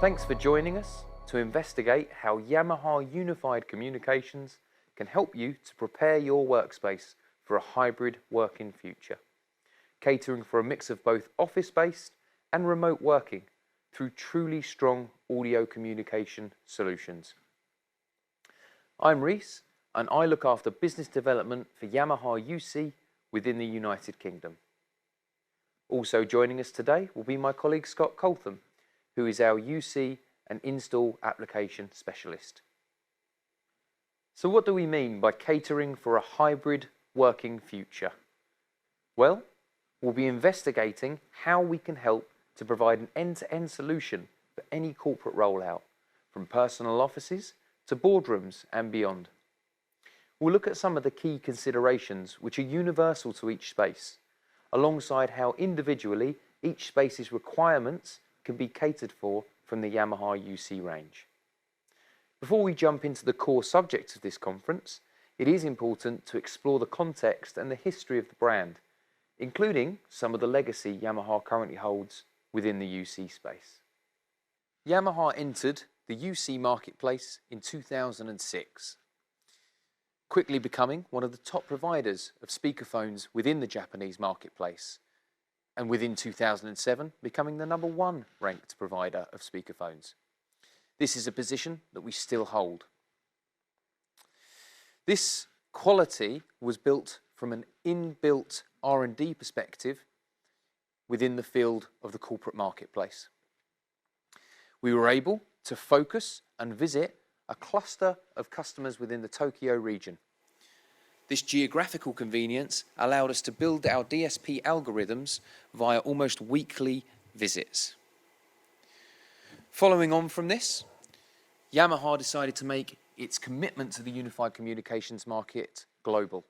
Thanks for joining us to investigate how Yamaha Unified Communications can help you to prepare your workspace for a hybrid working future, catering for a mix of both office-based and remote working through truly strong audio communication solutions. I'm Reese, and I look after business development for Yamaha UC within the United Kingdom. Also joining us today will be my colleague Scott Coltham, who is our UC and Install Application Specialist. So what do we mean by catering for a hybrid working future? Well, we'll be investigating how we can help to provide an end-to-end solution for any corporate rollout, from personal offices to boardrooms and beyond. We'll look at some of the key considerations which are universal to each space, alongside how individually each space's requirements can be catered for from the Yamaha UC range. Before we jump into the core subject of this conference, it is important to explore the context and the history of the brand, including some of the legacy Yamaha currently holds within the UC space. Yamaha entered the UC marketplace in 2006, quickly becoming one of the top providers of speakerphones within the Japanese marketplace, and within 2007 becoming the #1 ranked provider of speakerphones. This is a position that we still hold. This quality was built from an inbuilt R&D perspective within the field of the corporate marketplace. We were able to focus and visit a cluster of customers within the Tokyo region. This geographical convenience allowed us to build our DSP algorithms via almost weekly visits. Following on from this, Yamaha decided to make its commitment to the unified communications market global.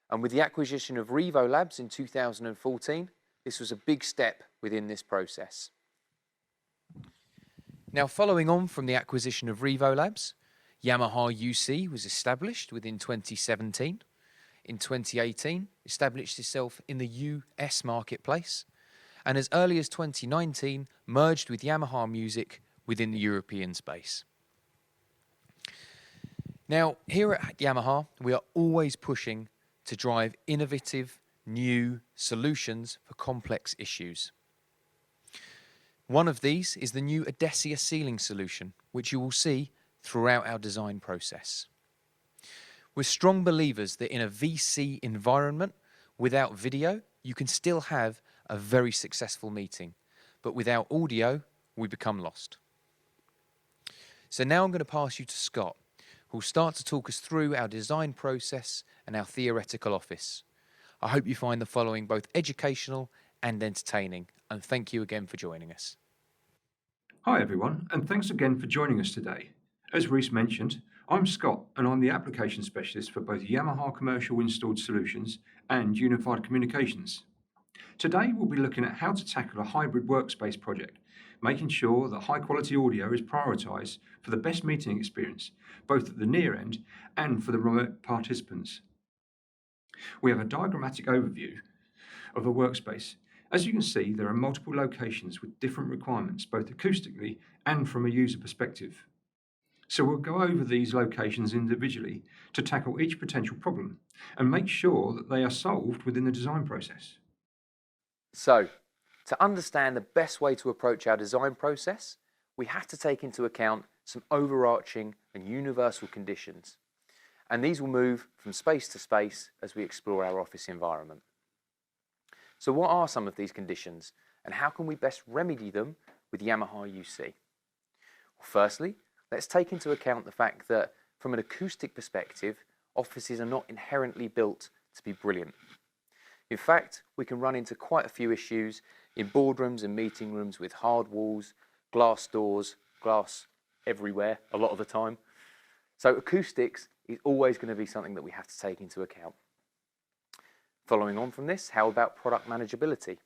And with the acquisition of Revo Labs in 2014, this was a big step within this process. Now, following on from the acquisition of Revo Labs, Yamaha UC was established within 2017. In 2018, established itself in the US marketplace, and as early as 2019, merged with Yamaha Music within the European space. Now, here at Yamaha, we are always pushing to drive innovative, new solutions for complex issues. One of these is the new Odessia ceiling solution, which you will see throughout our design process. We're strong believers that in a VC environment, without video, you can still have a very successful meeting, but without audio, we become lost. So now I'm going to pass you to Scott, who'll start to talk us through our design process and our theoretical office. I hope you find the following both educational and entertaining, and thank you again for joining us. Hi everyone, and thanks again for joining us today. As Reese mentioned, I'm Scott, and I'm the application specialist for both Yamaha Commercial Installed Solutions and Unified Communications. Today we'll be looking at how to tackle a hybrid workspace project, making sure that high quality audio is prioritised for the best meeting experience, both at the near end and for the remote participants. We have a diagrammatic overview of a workspace. As you can see, there are multiple locations with different requirements, both acoustically and from a user perspective. So we'll go over these locations individually to tackle each potential problem and make sure that they are solved within the design process. So, to understand the best way to approach our design process, we have to take into account some overarching and universal conditions. And these will move from space to space as we explore our office environment. So what are some of these conditions, and how can we best remedy them with Yamaha UC? Well, firstly, let's take into account the fact that from an acoustic perspective, offices are not inherently built to be brilliant. In fact, we can run into quite a few issues in boardrooms and meeting rooms with hard walls, glass doors, glass everywhere a lot of the time. So acoustics is always going to be something that we have to take into account. Following on from this, how about product manageability?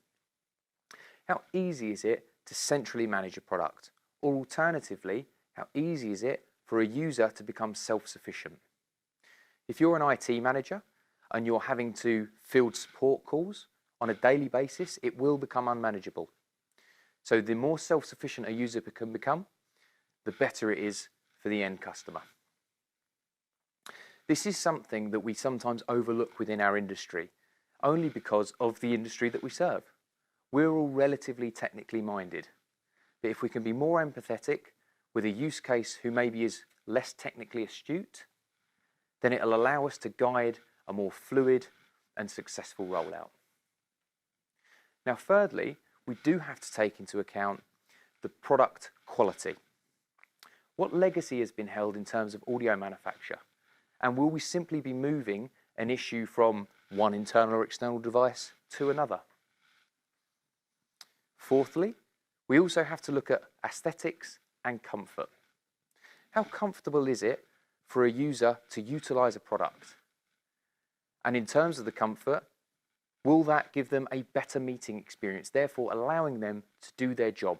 How easy is it to centrally manage a product? Or alternatively, how easy is it for a user to become self-sufficient? If you're an IT manager and you're having to field support calls on a daily basis, it will become unmanageable. So the more self-sufficient a user can become, the better it is for the end customer. This is something that we sometimes overlook within our industry, only because of the industry that we serve. We're all relatively technically minded, but if we can be more empathetic with a use case who maybe is less technically astute, then it'll allow us to guide a more fluid and successful rollout. Now, thirdly, we do have to take into account the product quality. What legacy has been held in terms of audio manufacture? And will we simply be moving an issue from one internal or external device to another? Fourthly, we also have to look at aesthetics and comfort. How comfortable is it for a user to utilize a product? And in terms of the comfort, will that give them a better meeting experience, therefore allowing them to do their job?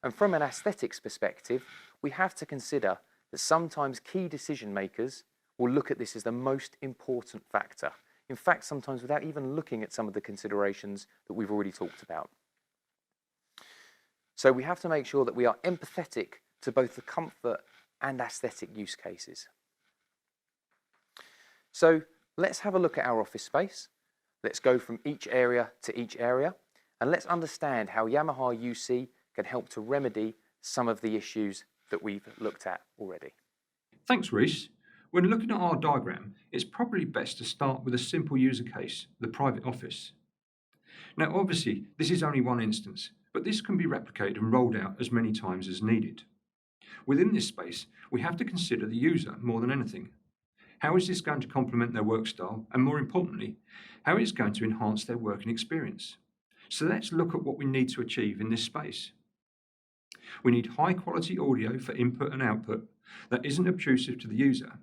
And from an aesthetics perspective, we have to consider that sometimes key decision makers will look at this as the most important factor. In fact, sometimes without even looking at some of the considerations that we've already talked about. So we have to make sure that we are empathetic to both the comfort and aesthetic use cases. So let's have a look at our office space. Let's go from each area to each area, and let's understand how Yamaha UC can help to remedy some of the issues that we've looked at already. Thanks, Reese. When looking at our diagram, it's probably best to start with a simple user case, the private office. Now, obviously, this is only one instance, but this can be replicated and rolled out as many times as needed. Within this space, we have to consider the user more than anything. How is this going to complement their work style? And more importantly, how is it going to enhance their working experience? So let's look at what we need to achieve in this space. We need high quality audio for input and output that isn't obtrusive to the user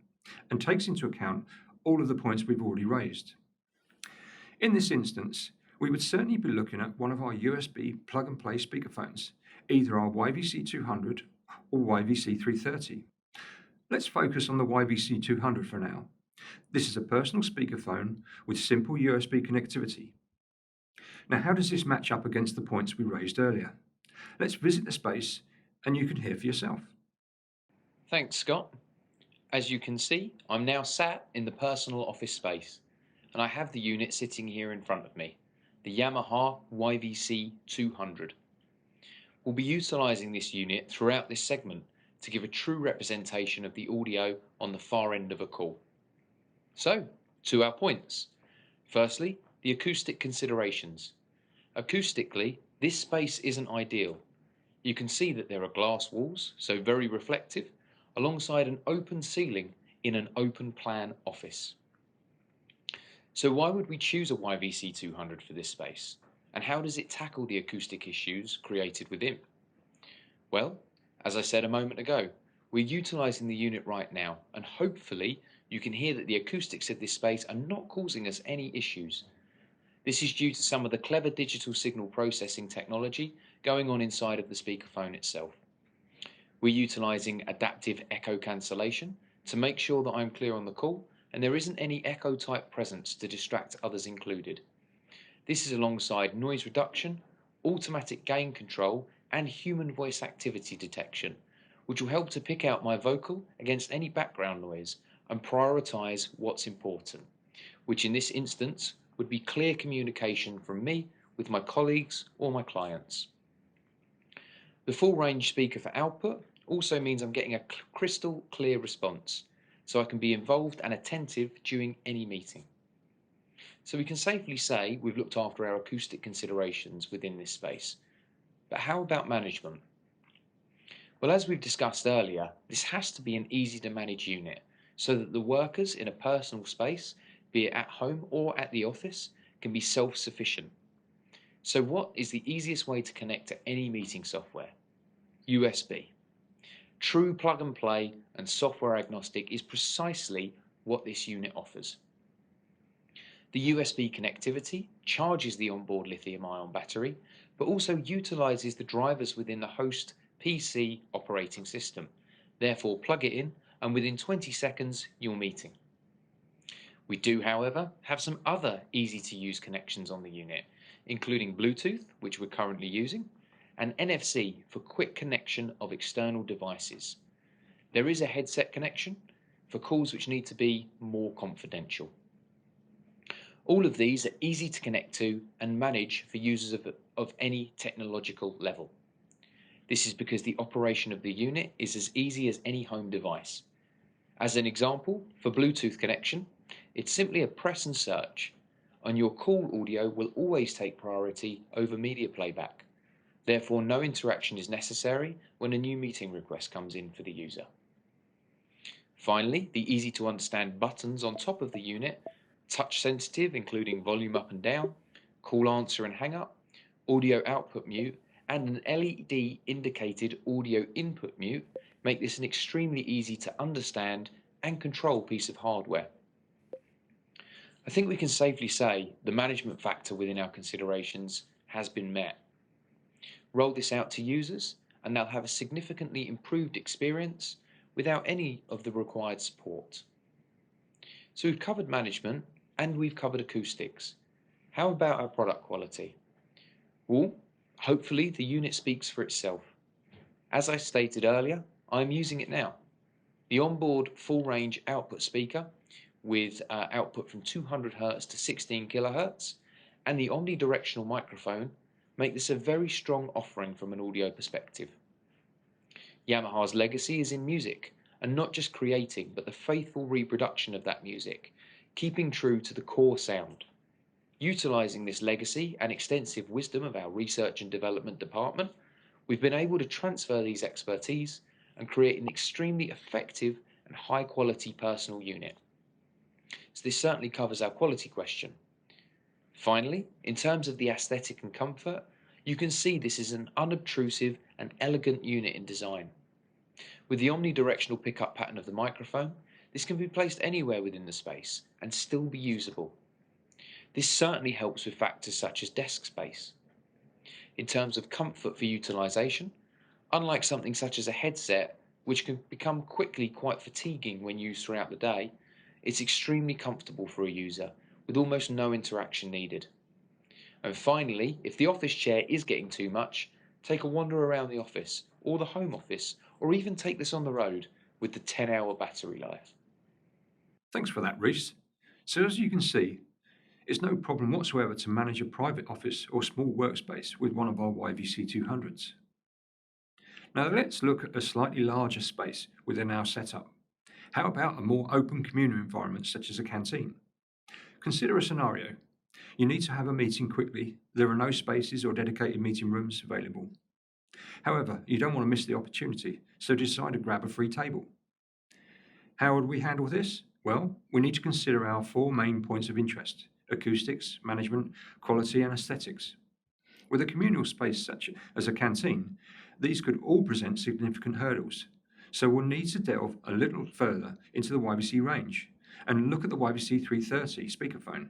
and takes into account all of the points we've already raised. In this instance, we would certainly be looking at one of our USB plug-and-play speakerphones, either our YVC200 or YVC330. Let's focus on the YVC200 for now. This is a personal speakerphone with simple USB connectivity. Now, how does this match up against the points we raised earlier? Let's visit the space and you can hear for yourself. Thanks, Scott. As you can see, I'm now sat in the personal office space, and I have the unit sitting here in front of me, the Yamaha YVC200. We'll be utilising this unit throughout this segment to give a true representation of the audio on the far end of a call. So, to our points. Firstly, the acoustic considerations. Acoustically, this space isn't ideal. You can see that there are glass walls, so very reflective, alongside an open ceiling in an open plan office. So why would we choose a YVC200 for this space? And how does it tackle the acoustic issues created within? Well, as I said a moment ago, we're utilising the unit right now, and hopefully you can hear that the acoustics of this space are not causing us any issues. This is due to some of the clever digital signal processing technology going on inside of the speakerphone itself. We're utilising adaptive echo cancellation to make sure that I'm clear on the call and there isn't any echo type presence to distract others included. This is alongside noise reduction, automatic gain control and human voice activity detection, which will help to pick out my vocal against any background noise and prioritise what's important, which in this instance would be clear communication from me with my colleagues or my clients. The full range speaker for output also means I'm getting a crystal clear response, so I can be involved and attentive during any meeting. So we can safely say we've looked after our acoustic considerations within this space. But how about management? Well, as we've discussed earlier, this has to be an easy to manage unit so that the workers in a personal space, be it at home or at the office, can be self-sufficient. So what is the easiest way to connect to any meeting software? USB. True plug and play and software agnostic is precisely what this unit offers. The USB connectivity charges the onboard lithium-ion battery, but also utilises the drivers within the host PC operating system. Therefore, plug it in and within 20 seconds you're meeting. We do, however, have some other easy to use connections on the unit, including Bluetooth, which we're currently using, and NFC for quick connection of external devices. There is a headset connection for calls which need to be more confidential. All of these are easy to connect to and manage for users of any technological level. This is because the operation of the unit is as easy as any home device. As an example, for Bluetooth connection, it's simply a press and search, and your call audio will always take priority over media playback. Therefore, no interaction is necessary when a new meeting request comes in for the user. Finally, the easy to understand buttons on top of the unit, touch sensitive including volume up and down, call answer and hang up, audio output mute, and an LED indicated audio input mute make this an extremely easy to understand and control piece of hardware. I think we can safely say the management factor within our considerations has been met. Roll this out to users and they'll have a significantly improved experience without any of the required support. So we've covered management and we've covered acoustics. How about our product quality? Well, hopefully the unit speaks for itself. As I stated earlier, I'm using it now. The onboard full range output speaker with output from 200 Hz to 16 kHz and the omnidirectional microphone make this a very strong offering from an audio perspective. Yamaha's legacy is in music, and not just creating, but the faithful reproduction of that music, keeping true to the core sound. Utilising this legacy and extensive wisdom of our research and development department, we've been able to transfer these expertise and create an extremely effective and high quality personal unit. So this certainly covers our quality question. Finally, in terms of the aesthetic and comfort, you can see this is an unobtrusive and elegant unit in design. With the omnidirectional pickup pattern of the microphone, this can be placed anywhere within the space and still be usable. This certainly helps with factors such as desk space. In terms of comfort for utilisation, unlike something such as a headset, which can become quickly quite fatiguing when used throughout the day, it's extremely comfortable for a user, with almost no interaction needed. And finally, if the office chair is getting too much, take a wander around the office, or the home office, or even take this on the road with the 10-hour battery life. Thanks for that, Reese. So as you can see, it's no problem whatsoever to manage a private office or small workspace with one of our YVC200s. Now let's look at a slightly larger space within our setup. How about a more open communal environment such as a canteen? Consider a scenario. You need to have a meeting quickly. There are no spaces or dedicated meeting rooms available. However, you don't want to miss the opportunity, so decide to grab a free table. How would we handle this? Well, we need to consider our 4 main points of interest: acoustics, management, quality, and aesthetics. With a communal space such as a canteen, these could all present significant hurdles, so we'll need to delve a little further into the YVC range and look at the YVC 330 speakerphone.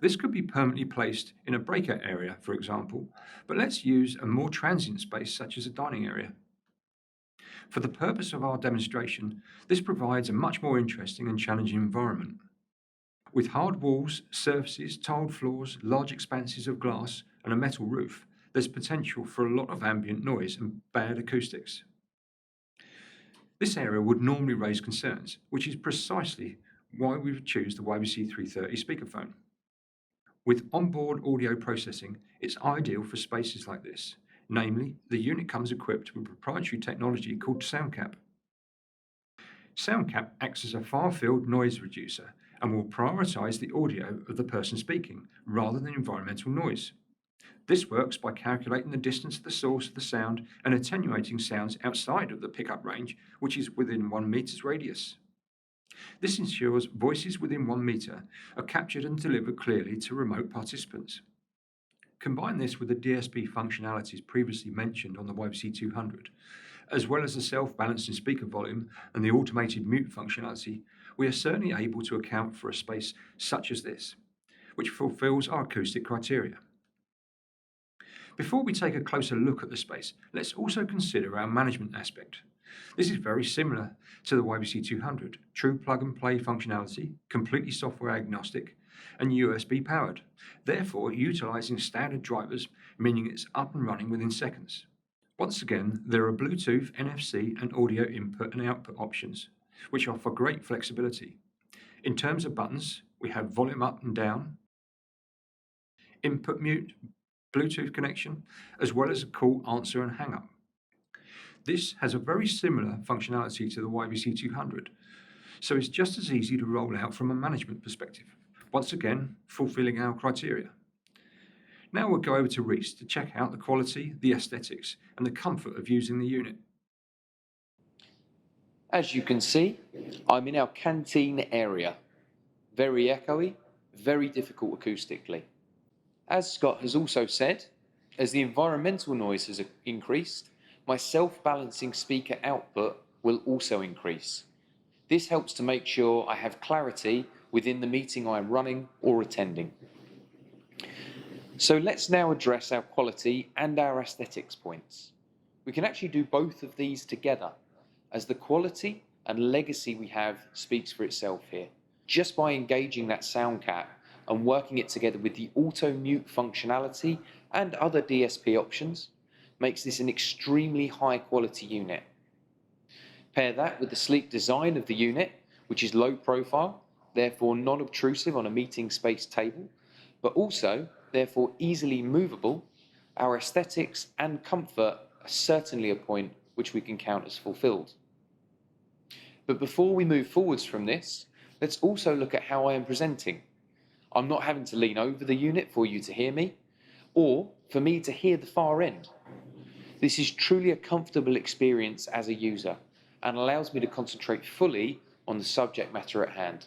This could be permanently placed in a breakout area, for example, but let's use a more transient space such as a dining area. For the purpose of our demonstration, this provides a much more interesting and challenging environment. With hard walls, surfaces, tiled floors, large expanses of glass, and a metal roof, there's potential for a lot of ambient noise and bad acoustics. This area would normally raise concerns, which is precisely why we would choose the YVC 330 speakerphone. With onboard audio processing, it's ideal for spaces like this. Namely, the unit comes equipped with proprietary technology called SoundCap. SoundCap acts as a far-field noise reducer and will prioritize the audio of the person speaking rather than environmental noise. This works by calculating the distance to the source of the sound and attenuating sounds outside of the pickup range, which is within 1 meter's radius. This ensures voices within 1 meter are captured and delivered clearly to remote participants. Combine this with the DSP functionalities previously mentioned on the YVC200, as well as the self-balancing speaker volume and the automated mute functionality, we are certainly able to account for a space such as this, which fulfills our acoustic criteria. Before we take a closer look at the space, let's also consider our management aspect. This is very similar to the YVC200, true plug-and-play functionality, completely software agnostic, and USB powered, therefore utilising standard drivers, meaning it's up and running within seconds. Once again, there are Bluetooth, NFC and audio input and output options, which offer great flexibility. In terms of buttons, we have volume up and down, input mute, Bluetooth connection, as well as a call, answer and hang up. This has a very similar functionality to the YBC200, so it's just as easy to roll out from a management perspective, once again fulfilling our criteria. Now we'll go over to Reese to check out the quality, the aesthetics and the comfort of using the unit. As you can see, I'm in our canteen area. Very echoey, very difficult acoustically. As Scott has also said, as the environmental noise has increased, my self-balancing speaker output will also increase. This helps to make sure I have clarity within the meeting I am running or attending. So let's now address our quality and our aesthetics points. We can actually do both of these together, as the quality and legacy we have speaks for itself here. Just by engaging that sound cap and working it together with the auto mute functionality and other DSP options, makes this an extremely high quality unit. Pair that with the sleek design of the unit, which is low profile, therefore non-obtrusive on a meeting space table, but also therefore easily movable. Our aesthetics and comfort are certainly a point which we can count as fulfilled. But before we move forwards from this, let's also look at how I am presenting. I'm not having to lean over the unit for you to hear me, or for me to hear the far end. This is truly a comfortable experience as a user and allows me to concentrate fully on the subject matter at hand.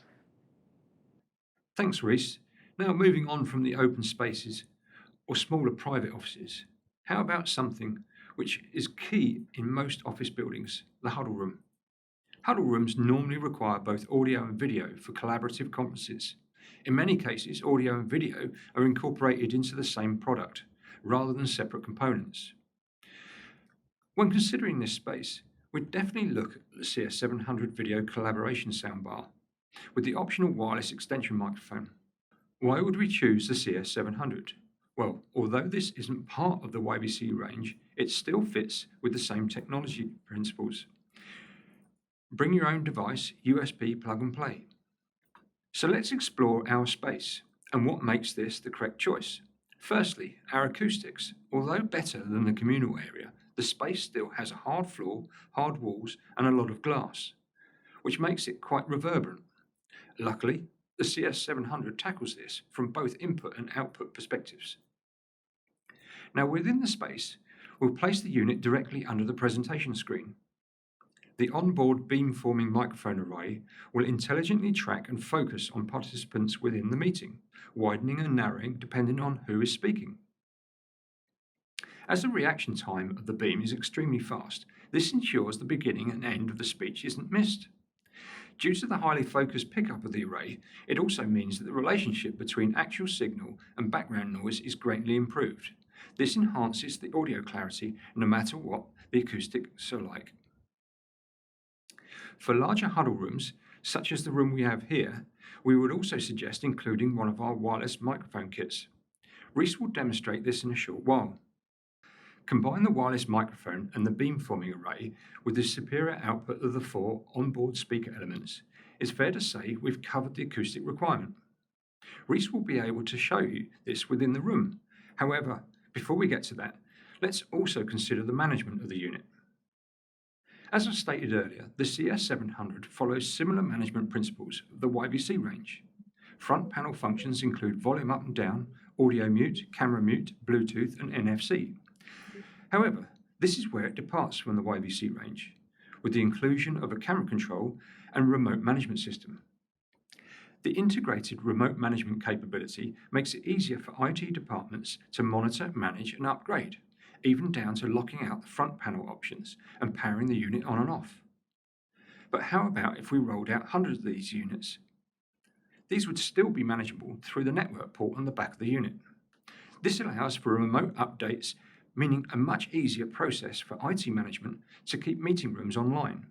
Thanks, Reese. Now moving on from the open spaces or smaller private offices, how about something which is key in most office buildings, the huddle room? Huddle rooms normally require both audio and video for collaborative conferences. In many cases, audio and video are incorporated into the same product rather than separate components. When considering this space, we'd definitely look at the CS700 video collaboration soundbar with the optional wireless extension microphone. Why would we choose the CS700? Well, although this isn't part of the YBC range, it still fits with the same technology principles. Bring your own device, USB plug and play. So let's explore our space and what makes this the correct choice. Firstly, our acoustics. Although better than the communal area, the space still has a hard floor, hard walls and a lot of glass, which makes it quite reverberant. Luckily, the CS700 tackles this from both input and output perspectives. Now within the space, we'll place the unit directly under the presentation screen. The onboard beamforming microphone array will intelligently track and focus on participants within the meeting, widening and narrowing depending on who is speaking. As the reaction time of the beam is extremely fast, this ensures the beginning and end of the speech isn't missed. Due to the highly focused pickup of the array, it also means that the relationship between actual signal and background noise is greatly improved. This enhances the audio clarity no matter what the acoustics are like. For larger huddle rooms, such as the room we have here, we would also suggest including one of our wireless microphone kits. Reese will demonstrate this in a short while. Combine the wireless microphone and the beamforming array with the superior output of the 4 onboard speaker elements. It's fair to say we've covered the acoustic requirement. Reese will be able to show you this within the room. However, before we get to that, let's also consider the management of the unit. As I stated earlier, the CS700 follows similar management principles of the YBC range. Front panel functions include volume up and down, audio mute, camera mute, Bluetooth and NFC. However, this is where it departs from the YBC range, with the inclusion of a camera control and remote management system. The integrated remote management capability makes it easier for IT departments to monitor, manage and upgrade, even down to locking out the front panel options and powering the unit on and off. But how about if we rolled out hundreds of these units? These would still be manageable through the network port on the back of the unit. This allows for remote updates, meaning a much easier process for IT management to keep meeting rooms online.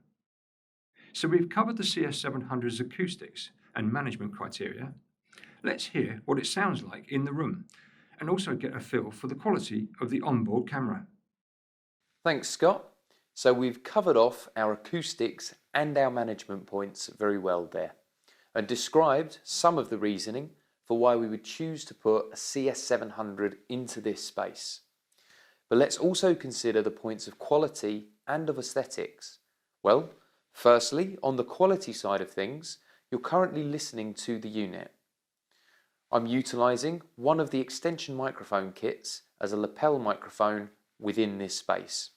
So we've covered the CS700's acoustics and management criteria. let's hear what it sounds like in the room and also get a feel for the quality of the onboard camera. Thanks, Scott. So we've covered off our acoustics and our management points very well there, and described some of the reasoning for why we would choose to put a CS700 into this space. But let's also consider the points of quality and of aesthetics. Well, firstly, on the quality side of things, you're currently listening to the unit. I'm utilising one of the extension microphone kits as a lapel microphone within this space.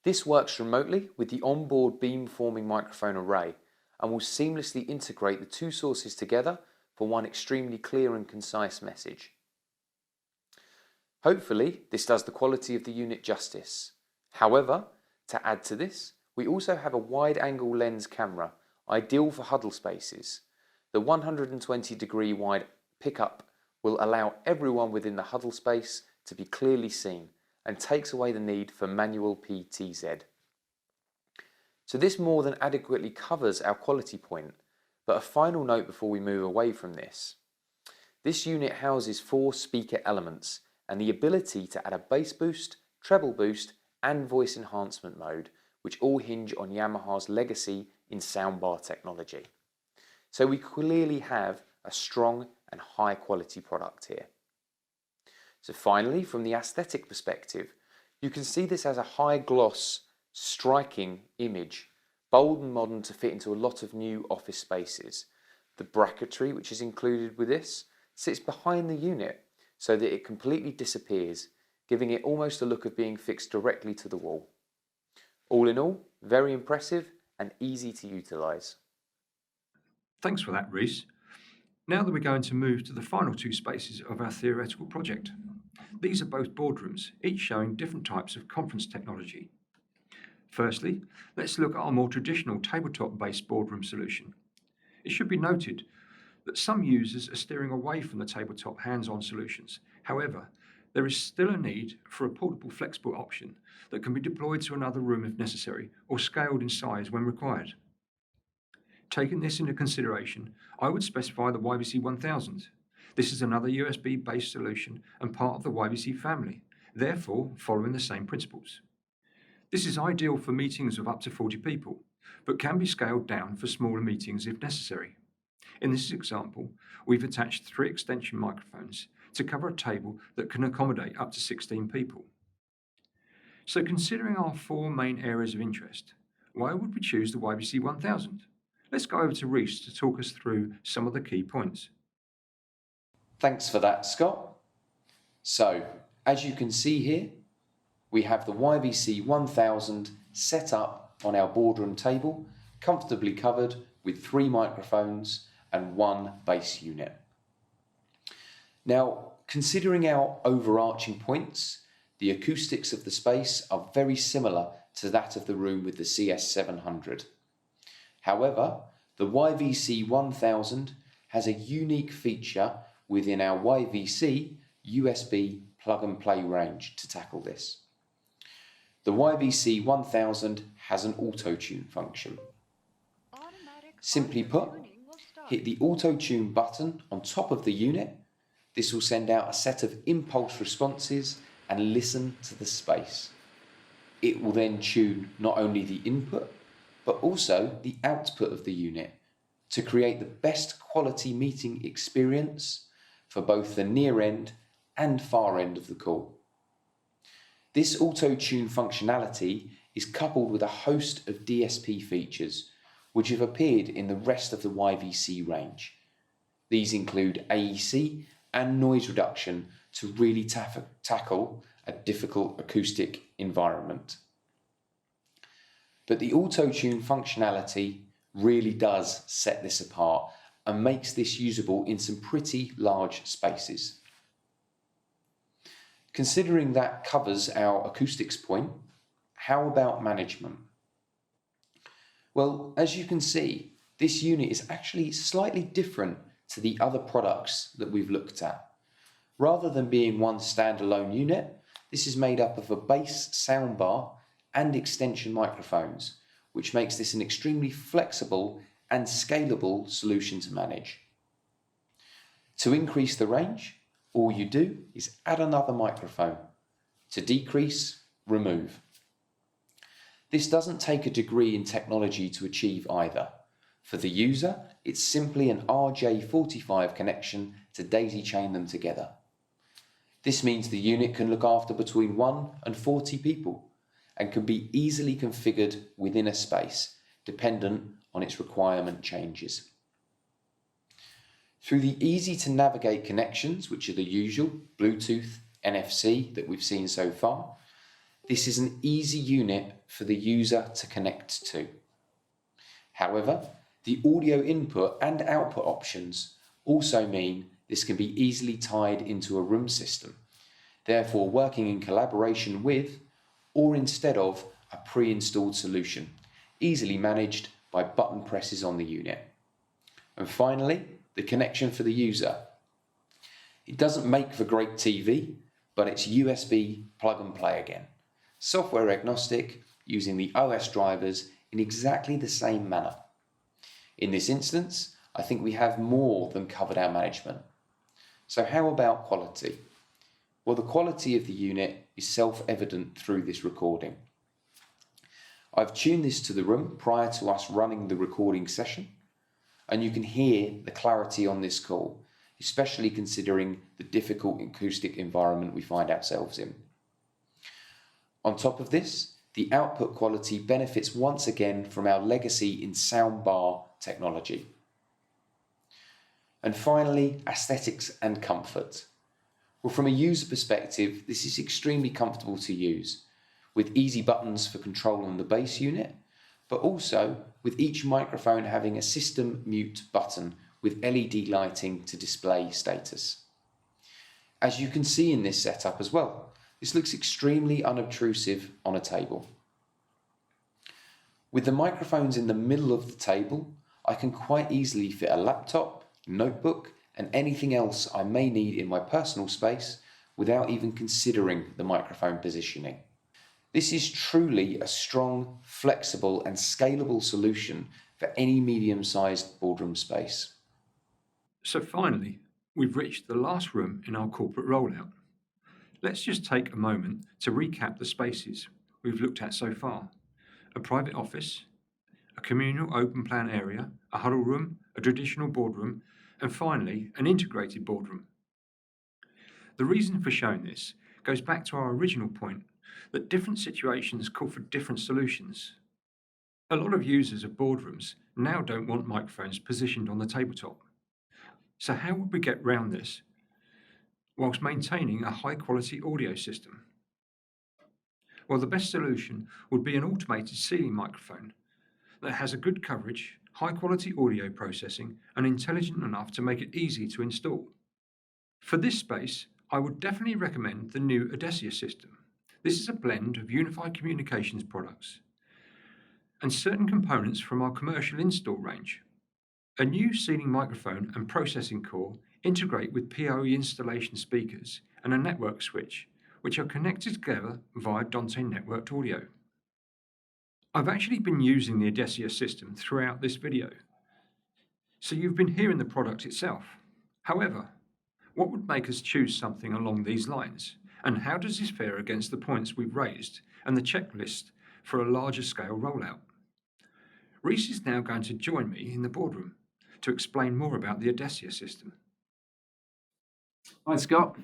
This works remotely with the onboard beamforming microphone array and will seamlessly integrate the two sources together for one extremely clear and concise message. Hopefully, this does the quality of the unit justice. However, to add to this, we also have a wide-angle lens camera, ideal for huddle spaces. The 120-degree wide pickup will allow everyone within the huddle space to be clearly seen and takes away the need for manual PTZ. So this more than adequately covers our quality point, but a final note before we move away from this. This unit houses 4 speaker elements and the ability to add a bass boost, treble boost and voice enhancement mode, which all hinge on Yamaha's legacy in soundbar technology. So we clearly have a strong and high quality product here. So finally, from the aesthetic perspective, you can see this as a high gloss, striking image, bold and modern to fit into a lot of new office spaces. The bracketry which is included with this sits behind the unit so that it completely disappears, giving it almost a look of being fixed directly to the wall. All in all, very impressive and easy to utilise. Thanks for that, Reese. Now that we're going to move to the final 2 spaces of our theoretical project. These are both boardrooms, each showing different types of conference technology. Firstly, let's look at our more traditional tabletop-based boardroom solution. It should be noted that some users are steering away from the tabletop hands-on solutions. However, there is still a need for a portable flexible option that can be deployed to another room if necessary or scaled in size when required. Taking this into consideration, I would specify the YVC 1000. This is another USB-based solution and part of the YVC family, therefore following the same principles. This is ideal for meetings of up to 40 people, but can be scaled down for smaller meetings if necessary. In this example, we've attached 3 extension microphones to cover a table that can accommodate up to 16 people. So considering our 4 main areas of interest, why would we choose the YVC 1000? Let's go over to Reese to talk us through some of the key points. Thanks for that, Scott. So, as you can see here, we have the YVC 1000 set up on our boardroom table, comfortably covered with 3 microphones and 1 bass unit. Now, considering our overarching points, the acoustics of the space are very similar to that of the room with the CS700. However, the YVC 1000 has a unique feature within our YVC USB plug-and-play range to tackle this. The YVC 1000 has an auto-tune function. Simply put, hit the auto-tune button on top of the unit. This will send out a set of impulse responses and listen to the space. It will then tune not only the input, but also the output of the unit to create the best quality meeting experience for both the near end and far end of the call. This auto-tune functionality is coupled with a host of DSP features which have appeared in the rest of the YVC range. These include AEC and noise reduction to really tackle a difficult acoustic environment. But the auto-tune functionality really does set this apart and makes this usable in some pretty large spaces. Considering that covers our acoustics point, how about management? Well, as you can see, this unit is actually slightly different to the other products that we've looked at. Rather than being one standalone unit, this is made up of a bass soundbar and extension microphones, which makes this an extremely flexible and scalable solution to manage. To increase the range, all you do is add another microphone. To decrease, remove. This doesn't take a degree in technology to achieve either. For the user, it's simply an RJ45 connection to daisy chain them together. This means the unit can look after between 1 and 40 people and can be easily configured within a space, dependent on its requirement changes. Through the easy to navigate connections, which are the usual Bluetooth, NFC that we've seen so far, this is an easy unit for the user to connect to. However, the audio input and output options also mean this can be easily tied into a room system, therefore working in collaboration with or instead of a pre-installed solution, easily managed by button presses on the unit. And finally, the connection for the user. It doesn't make for great TV, but it's USB plug and play again. Software agnostic, using the OS drivers in exactly the same manner. In this instance, I think we have more than covered our management. So how about quality? Well, the quality of the unit is self-evident through this recording. I've tuned this to the room prior to us running the recording session, and you can hear the clarity on this call, especially considering the difficult acoustic environment we find ourselves in. On top of this, the output quality benefits once again from our legacy in soundbar technology. And finally, aesthetics and comfort. Well, from a user perspective, this is extremely comfortable to use, with easy buttons for control on the bass unit, but also with each microphone having a system mute button with LED lighting to display status. As you can see in this setup as well, this looks extremely unobtrusive on a table. With the microphones in the middle of the table, I can quite easily fit a laptop, notebook, and anything else I may need in my personal space without even considering the microphone positioning. This is truly a strong, flexible, and scalable solution for any medium-sized boardroom space. So finally, we've reached the last room in our corporate rollout. Let's just take a moment to recap the spaces we've looked at so far. A private office, a communal open plan area, a huddle room, a traditional boardroom, and finally, an integrated boardroom. The reason for showing this goes back to our original point that different situations call for different solutions. A lot of users of boardrooms now don't want microphones positioned on the tabletop. So how would we get round this whilst maintaining a high quality audio system? Well, the best solution would be an automated ceiling microphone that has a good coverage, high quality audio processing, and intelligent enough to make it easy to install. For this space, I would definitely recommend the new Acoustics system. This is a blend of unified communications products and certain components from our commercial install range. A new ceiling microphone and processing core integrate with PoE installation speakers and a network switch, which are connected together via Dante networked audio. I've actually been using the Acoustics system throughout this video, so you've been hearing the product itself. However, what would make us choose something along these lines? And how does this fare against the points we've raised and the checklist for a larger scale rollout? Reese is now going to join me in the boardroom to explain more about the Acoustics system. Hi, Scott.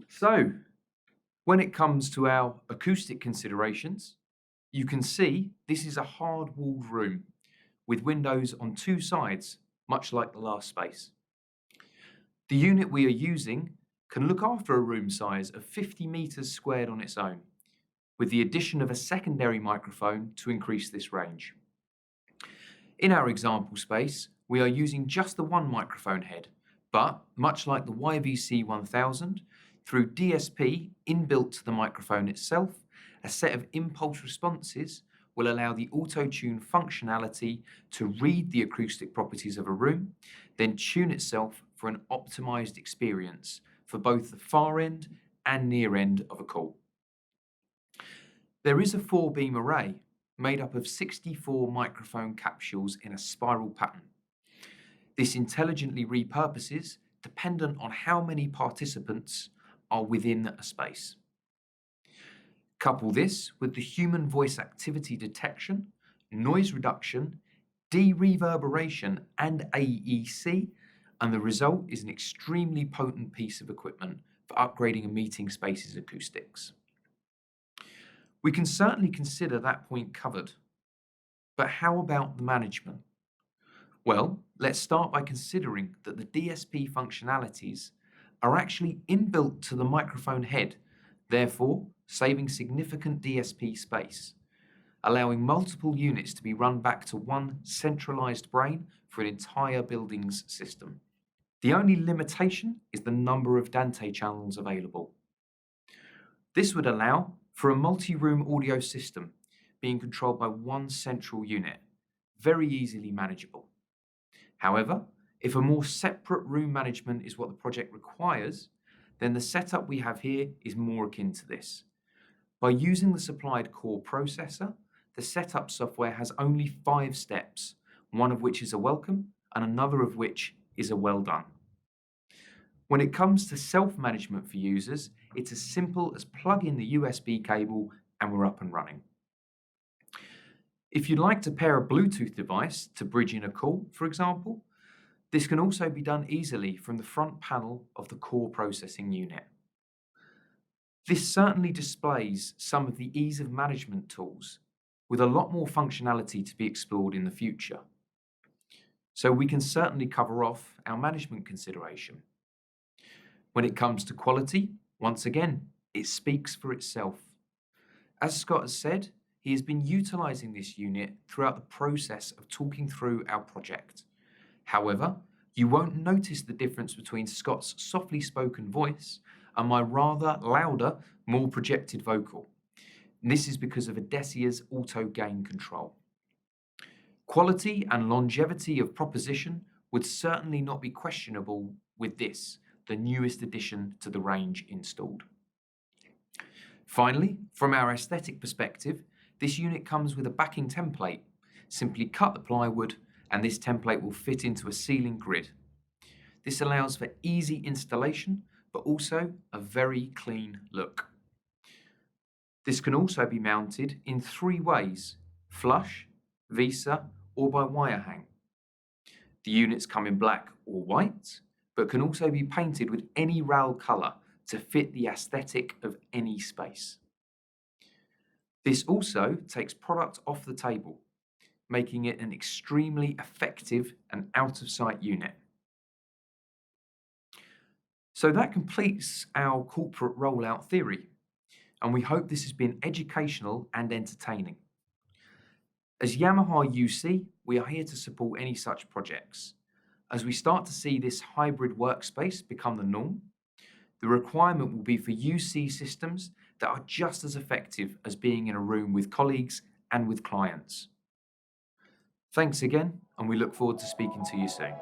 So, when it comes to our acoustic considerations, you can see this is a hard-walled room with windows on two sides, much like the last space. The unit we are using can look after a room size of 50 meters squared on its own, with the addition of a secondary microphone to increase this range. In our example space, we are using just the one microphone head, but much like the YVC 1000, through DSP inbuilt to the microphone itself, a set of impulse responses will allow the auto-tune functionality to read the acoustic properties of a room, then tune itself for an optimized experience for both the far end and near end of a call. There is a 4-beam array made up of 64 microphone capsules in a spiral pattern, This intelligently repurposes dependent on how many participants are within a space. Couple this with the human voice activity detection, noise reduction, de-reverberation, and AEC, and the result is an extremely potent piece of equipment for upgrading a meeting space's acoustics. We can certainly consider that point covered, but how about the management? Well, let's start by considering that the DSP functionalities are actually inbuilt to the microphone head, therefore saving significant DSP space, allowing multiple units to be run back to one centralized brain for an entire building's system. The only limitation is the number of Dante channels available. This would allow for a multi-room audio system being controlled by one central unit, very easily manageable. However, if a more separate room management is what the project requires, then the setup we have here is more akin to this. By using the supplied core processor, the setup software has only 5 steps, one of which is a welcome and another of which is a well done. When it comes to self-management for users, it's as simple as plug in the USB cable and we're up and running. If you'd like to pair a Bluetooth device to bridge in a call, for example, this can also be done easily from the front panel of the core processing unit. This certainly displays some of the ease of management tools, with a lot more functionality to be explored in the future. So we can certainly cover off our management consideration. When it comes to quality, once again, it speaks for itself. As Scott has said, he has been utilizing this unit throughout the process of talking through our project. However, you won't notice the difference between Scott's softly spoken voice and my rather louder, more projected vocal. This is because of Odessia's auto gain control. Quality and longevity of proposition would certainly not be questionable with this, the newest addition to the range installed. Finally, from our aesthetic perspective, this unit comes with a backing template. Simply cut the plywood and this template will fit into a ceiling grid. This allows for easy installation, but also a very clean look. This can also be mounted in 3 ways: flush, visa, or by wire hang. The units come in black or white, but can also be painted with any RAL colour to fit the aesthetic of any space. This also takes product off the table, making it an extremely effective and out-of-sight unit. So that completes our corporate rollout theory, and we hope this has been educational and entertaining. As Yamaha UC, we are here to support any such projects. As we start to see this hybrid workspace become the norm, the requirement will be for UC systems that are just as effective as being in a room with colleagues and with clients. Thanks again, and we look forward to speaking to you soon.